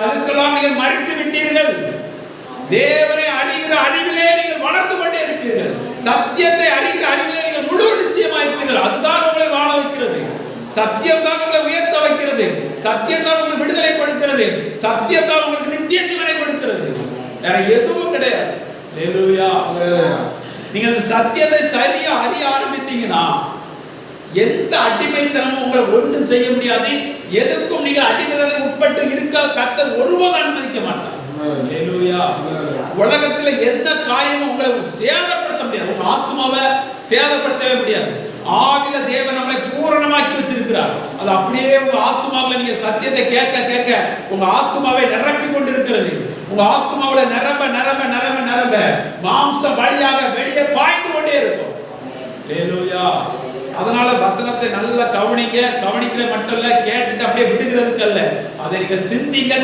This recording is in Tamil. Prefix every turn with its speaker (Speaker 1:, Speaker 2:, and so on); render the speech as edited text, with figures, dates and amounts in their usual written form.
Speaker 1: அதுக்கெல்லாம் நீங்கள் மறித்து விட்டீர்கள். தேவனை அறிகிற அறிவிலே நீங்கள் வளர்ந்து கொண்டே இருப்பீர்கள். சத்தியத்தை அறிகிற அறிவிலே நீங்கள் முழு நிச்சயமாக இருப்பீர்கள். அதுதான் உங்களை வாழ வைக்கிறது. சத்தியம் தான் உங்களை உயர்த்த வைக்கிறது. சத்தியம் தான் உங்களுக்கு விடுதலை கொடுக்கிறது. சத்தியம் தான் உங்களுக்கு நித்திய ஜீவனை கொடுக்கிறது. வேற எதுவும் கிடையாது. ஹல்லேலூயா. நீங்கள் சத்தியத்தை சரியா அறிய ஆரம்பித்தீங்கன்னா எந்த அடிமைத்தனமும் உங்களை ஒன்றும் செய்ய முடியாது. எதுக்கும் நீங்க அடிமைத்தனத்துக்கு உட்பட்டு இருக்க கர்த்தர் ஒருபோதும் அனுமதிக்க மாட்டார். ஹல்லேலூயா. உலகத்துல எந்த காரியமும் உங்களை சேதப்படுத்த முடியாது. உங்க ஆத்மாவை சேதப்படுத்தவே முடியாது. ஆவில தேவன் நம்மளை பூரணமாக்கி வச்சிருக்கிறார். அது அப்படியே உங்க ஆத்மாவில நீங்க சத்தியத்தை கேட்க கேட்க உங்க ஆத்மாவை நிரப்பி கொண்டிருக்கிறது. உங்க ஆத்மாவில நிரம்ப நிரம்ப நிரம்ப நிரம்ப மாம்ச வழியாக வெளியே பாய்ந்து கொண்டே இருக்கும். ஹல்லேலூயா. அதனால வசனத்தை நல்லா கவனிக்க. கவனிக்கிற மட்டும் இல்ல, கேட்டுட்டு அப்படியே விடுகிறதுக்கு அல்ல, அதை நீங்கள் சிந்திங்கள்.